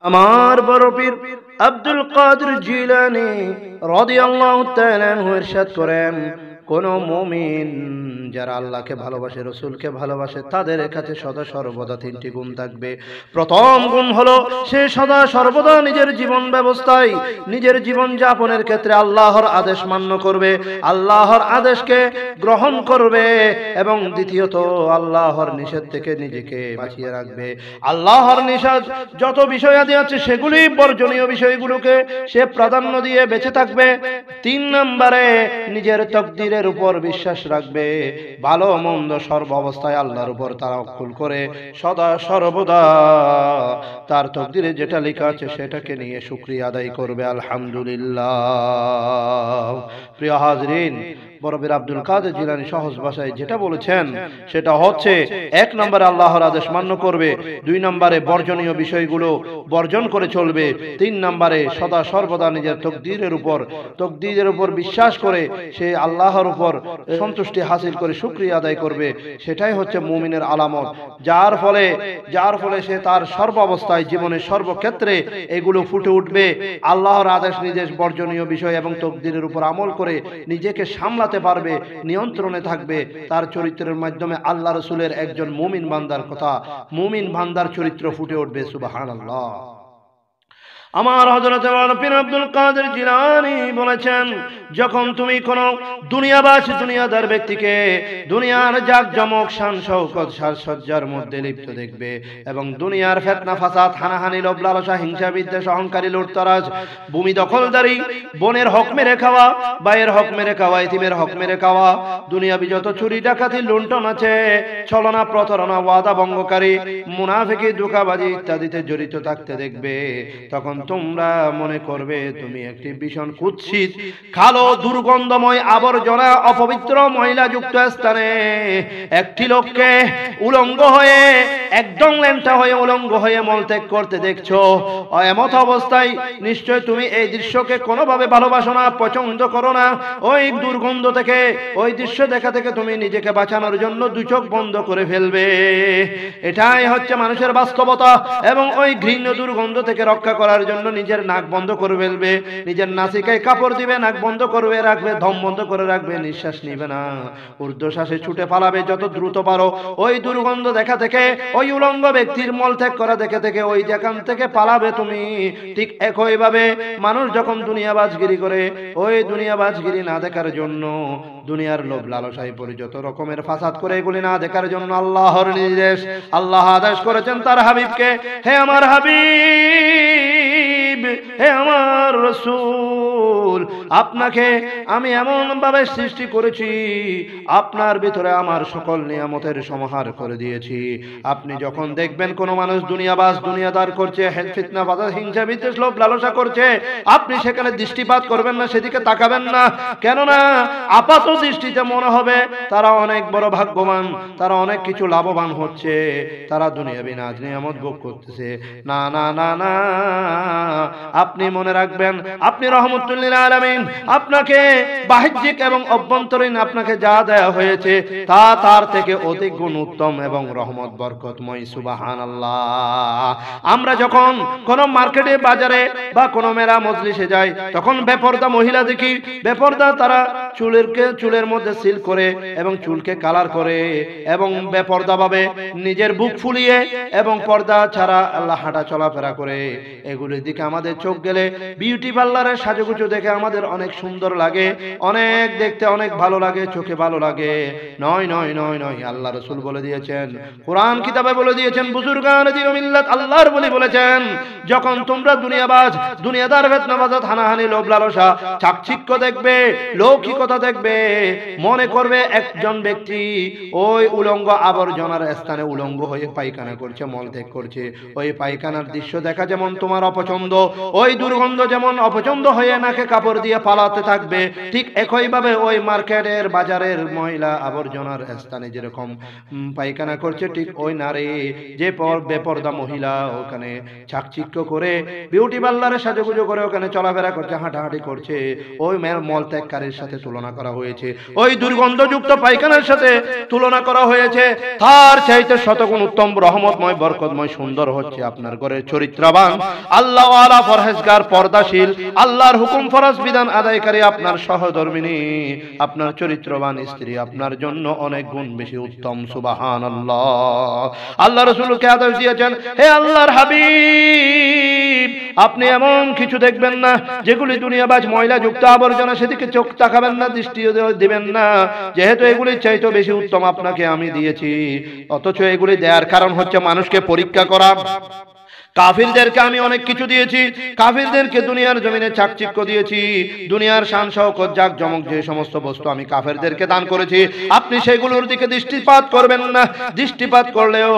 আমার বড় পীর আব্দুল কাদের জিলানী রাদিয়াল্লাহু তাআলা আনহু ইরশাদ করেন, কোন মুমিন যারা আল্লাহকে ভালোবাসে, রসুলকে ভালোবাসে, তাদের কাছে সদা সর্বদা তিনটি গুণ থাকবে। প্রথম গুণ হলো সে সদা সর্বদা নিজের জীবন ব্যবস্থায়, নিজের জীবন যাপনের ক্ষেত্রে আল্লাহর আদেশ মান্য করবে, আল্লাহর আদেশকে গ্রহণ করবে, এবং দ্বিতীয়ত আল্লাহর নিষেধ থেকে নিজেকে বাঁচিয়ে রাখবে। আল্লাহর নিষেধ যত বিষয়াদি আছে সেগুলি বর্জনীয় বিষয়গুলোকে সে প্রাধান্য দিয়ে বেঁচে থাকবে। 3 নম্বরে নিজের তকদিরের উপর বিশ্বাস রাখবে, ভালো মন্দ সর্ব অবস্থায় আল্লাহর উপর তাওয়াক্কুল করে সদা সর্বদা তার তকদিরে যেটা লেখা আছে সেটাকে নিয়ে শুকরিয়া আদায় করবে, আলহামদুলিল্লাহ। প্রিয় হাজরিন, বড় পীর আব্দুল কাদের জিলানী সহজ ভাষায় যেটা বলেছেন সেটা হচ্ছে, 1 নম্বরে আল্লাহর আদেশ মান্য করবে, 2 নম্বরে বর্জনীয় বিষয়গুলো বর্জন করে চলবে, 3 নম্বরে সদা সর্বদা নিজের তকদিরের উপর বিশ্বাস করে সে আল্লাহর উপর সন্তুষ্টি হাসিল করে শুকরিয়া আদায় করবে। সেটাই হচ্ছে মুমিনের আলামত, যার ফলে সে তার সর্ব অবস্থায় জীবনের সর্বক্ষেত্রে এগুলো ফুটে উঠবে। আল্লাহর আদেশ নির্দেশ বর্জনীয় বিষয় এবং তকদিরের উপর আমল করে নিজেকে সামলাতে পারবে, নিয়ন্ত্রণে থাকবে। তার চরিত্রের মাধ্যমে আল্লাহ রাসূলের একজন মুমিন বান্দার কথা, মুমিন বান্দার চরিত্র ফুটে উঠবে। সুবহানাল্লাহ। আমার হযরত পীর আব্দুল কাদের জিলানী বলেছেন, যখন তুমি কোন দুনিয়াদার ব্যক্তিকে দুনিয়ার জাকজমক শান শৌকত সাজসজ্জার মধ্যে লিপ্ত দেখবে এবং দুনিয়ার ফিতনা ফাসাদ, হানাহানি, লোভ লালসা, হিংসা বিদ্বেষ, অহংকারী, লুটতরাজ, ভূমি দখলদারি, বোনের হক মেরে খাওয়া, ভাইয়ের হক মেরে খাওয়া, ইতিমের হক মেরে খাওয়া, দুনিয়াবি যত চুরি ডাকাতি লুণ্ঠন আছে, ছলনা, প্রতারণা, ওয়াদা ভঙ্গকারী, মুনাফিকি, ধোঁকাবাজি ইত্যাদিতে জড়িত থাকতে দেখবে, তখন তোমরা মনে করবে তুমি একটি ভীষণ কুৎসিত, কালো, দুর্গন্ধময়, আবর্জনা, অপবিত্র, মহিলা যুক্ত স্থানে একটি লোককে উলঙ্গ হয়ে, একদম ল্যাংটা হয়ে, উলঙ্গ হয়ে মলত্যাগ করতে দেখছো। এমত অবস্থায় নিশ্চয় তুমি এই দৃশ্যকে কোনোভাবে ভালোবাসো না, পছন্দ করো না। ওই দুর্গন্ধ থেকে, ওই দৃশ্য দেখা থেকে তুমি নিজেকে বাঁচানোর জন্য 2 চোখ বন্ধ করে ফেলবে। এটাই হচ্ছে মানুষের বাস্তবতা। এবং ওই ঘৃণ্য দুর্গন্ধ থেকে রক্ষা করার জন্য নিজের নাক বন্ধ করে ফেলবে, নিজের নাসিকায় কাপড় দিবে, নাক বন্ধ করবে রাখবে, দম বন্ধ করে রাখবে, নিঃশ্বাস নিবে না, ঊর্ধ্বশ্বাসে ছুটে পালাবে যত দ্রুত পারো। ওই দুর্গন্ধ দেখা থেকে, ওই উলঙ্গ ব্যক্তির মলত্যাগ করা দেখে থেকে ওই যেখান থেকে পালাবে তুমি। ঠিক একইভাবে মানুষ যখন দুনিয়াবাজগিরি করে, ওই দুনিয়াবাজগিরি না দেখার জন্য, দুনিয়ার লোভ লালসায় পড়ে যত রকমের ফাসাদ করে, এগুলি না দেখার জন্য আল্লাহর নির্দেশ, আল্লাহ আদেশ করেছেন তার হাবিবকে, হে আমার হাবিব, হে আমার রাসূল, আপনাকে আমি এমন ভাবে সৃষ্টি করেছি, আপনার ভিতরে আমার সকল নিয়ামতের সমাহার করে দিয়েছি। আপনি যখন দেখবেন কোন মানুষ দুনিয়াদার করছে, ফিতনা ফাসাদ, হিংসা বিদ্বেষ, লোভ লালসা করছে, আপনি সেখানে দৃষ্টিপাত করবেন না, সেদিকে তাকাবেন না। কেননা আপাত দৃষ্টিতে মনে হবে তারা অনেক বড় ভাগ্যবান, তারা অনেক কিছু লাভবান হচ্ছে, তারা দুনিয়াবি নাজ নিয়ামত ভোগ করতেছে। না না না না, আপনি মনে রাখবেন আপনি রহমতুল লিল আলামিন, আপনাকে বাহ্যিক এবং অভ্যন্তরীণ আপনাকে যা দেয়া হয়েছে তা তার থেকে অধিক গুণ উত্তম এবং রহমত বরকতময়। সুবহানাল্লাহ। আমরা যখন কোন মার্কেটে, বাজারে বা কোন মেলা মজলিসে যাই, তখন বেপরদা মহিলা দেখি, বেপরদা তারা চুলের মধ্যে সিল করে এবং চুলকে কালার করে এবং বেপরদা ভাবে নিজের বুক ফুলিয়ে এবং পর্দা ছাড়া আল্লাহ হাঁটা চলাফেরা করে। এগুলির দিকে আমাদের চোখ গেলে, বিউটি পার্লারের সাজুগুজু দেখে আমাদের অনেক সুন্দর লাগে, অনেক দেখতে অনেক ভালো লাগে, চোখে ভালো লাগে। নয় নয় নয় নয়, আল্লাহ রাসূল বলে দিয়েছেন, কোরআন কিতাবে বলে দিয়েছেন, বুজুর্গান দিন মিল্লাত আল্লাহর বলি বলেছেন, যখন তোমরা দুনিয়াদার ফিতনা ফাসাদ, হানাহানি, লোভ লালসা, চাকচিক্য দেখবে, লৌকিকতা দেখবে, মনে করবে একজন ব্যক্তি ওই উলঙ্গ আবর্জনার স্থানে উলঙ্গ হয়ে পায়খানা করছে, মলত্যাগ করছে। ওই পায়খানার দৃশ্য দেখা যেমন তোমার অপছন্দ, ওই দুর্গন্ধ যেমন অপছন্দ হয়ে নাকে কাপড় দিয়ে পালাতে থাকবে, ঠিক একইভাবে ওই মার্কেটের, বাজারের মহিলা আবর্জনার স্থানে যেরকম পায়খানা করছে, ঠিক ওই নারী যে বেপরদা মহিলা ওখানে চাকচিক্য করে, বিউটি পার্লারে সাজুগুজু করে ওখানে চলাফেরা করছে, হাঁটাহাঁটি করছে, ওই মলত্যাগকারীর সাথে তুলনা করা হয়েছে, ওই দুর্গন্ধযুক্ত পায়খানার সাথে তুলনা করা হয়েছে। তার চাইতে শতগুণ উত্তম, রহমতময়, বরকতময়, সুন্দর হচ্ছে আপনার ঘরের চরিত্রবান, আল্লাহ ওয়ালা, পরহেজগার, পর্দাশীল, আল্লাহর হুকুম ফরজ বিধান আদায়কারী আপনার সহধর্মিনী, আপনার চরিত্রবান স্ত্রী আপনার জন্য অনেক গুণ বেশি উত্তম। সুবহানাল্লাহ। আল্লাহ রাসূলকে আদেশ দিয়েছেন, হে আল্লাহর হাবিব, আপনি এমন কিছু দেখবেন না যেগুলি দুনিয়াবাজ ময়লা যুক্ত আবর্জনা, সেদিকে চোখ তাকাবেন না, দৃষ্টি দিবেন না, যেহেতু এগুলির চাইতে বেশি উত্তম আপনাকে আমি দিয়েছি। অথচ এগুলি দেওয়ার কারণ হচ্ছে মানুষকে পরীক্ষা করা। কাফিরদেরকে আমি অনেক কিছু দিয়েছি, কাফিরদেরকে দুনিয়ার জমিনে চাকচিক্য দিয়েছি, দুনিয়ার শান শওকত জাকজমক যে সমস্ত বস্তু আমি কাফিরদেরকে দান করেছি, আপনি সেগুলোর দিকে দৃষ্টিপাত করবেন না। দৃষ্টিপাত করলেও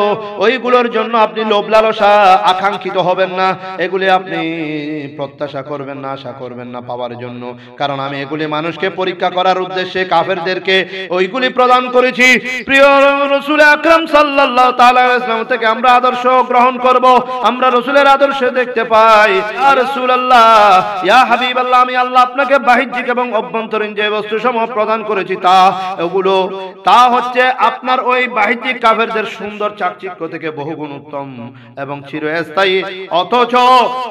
ওইগুলোর জন্য আপনি লোভ লালসা আকাঙ্ক্ষিত হবেন না, এগুলি আপনি প্রত্যাশা করবেন না, আশা করবেন না পাওয়ার জন্য। কারণ আমি এগুলি মানুষকে পরীক্ষা করার উদ্দেশ্যে কাফিরদেরকে ওইগুলি প্রদান করেছি। প্রিয় রাসূল আকরাম সাল্লাল্লাহু তাআলা আলাইহি ওয়াসাল্লাম থেকে আমরা আদর্শ গ্রহণ করব, আমরা রাসূলের আদর্শ দেখতে পাই। ইয়া রাসূলুল্লাহ, ইয়া হাবিবাল্লাহ, আমি আল্লাহ আপনাকে বাহ্যিক এবং অভ্যন্তরীণ যে বস্তুসমূহ প্রদান করেছি তা হচ্ছে আপনার ওই বাহ্যিক কাফেরদের সুন্দর চাকচিক্য থেকে বহুগুণ উত্তম এবং চিরস্থায়ী। অথচ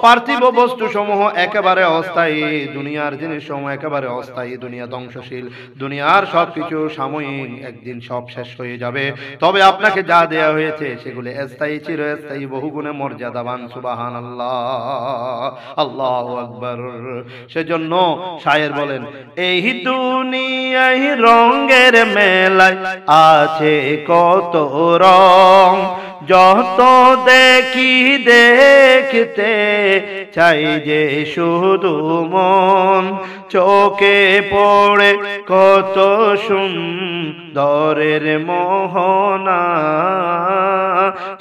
পার্থিব বস্তুসমূহ একেবারে অস্থায়ী, দুনিয়ার জিনিসসমূহ একেবারে অস্থায়ী, দুনিয়া ধ্বংসশীল, দুনিয়ার সবকিছু সাময়িক, একদিন সব শেষ হয়ে যাবে। তবে আপনাকে যা দেয়া হয়েছে সেগুলো স্থায়ী, চিরস্থায়ী, বহুগুণে মর্যাদা। সুবহানাল্লাহ, আল্লাহু আকবার। সেজন্য শায়ের বলেন, এই দুনিয়ায় রঙের মেলায় আছে কত রং, যত দেখি দেখতে চাই যে শুধু মন, চোখে পড়ে কত সুন্দরের মোহনা,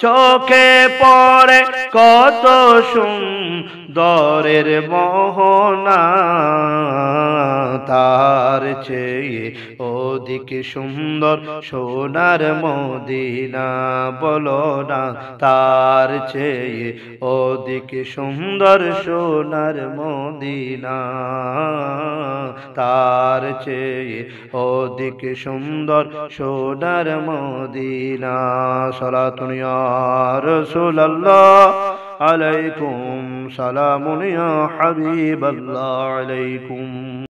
চোখে পড়ে কত সুন্দরের মোহনা, তার চেয়ে অধিক সুন্দর সোনার মদিনা, বলো না তার চেয়ে অধিক সুন্দর সোনার মদিনা, তার চেয়ে অধিক সুন্দর সোনার মদিনা। সালাতুন ইয়া রাসূলুল্লাহ আলাইকুম, সালামুন ইয়া হাবিবাল্লাহ আলাইকুম।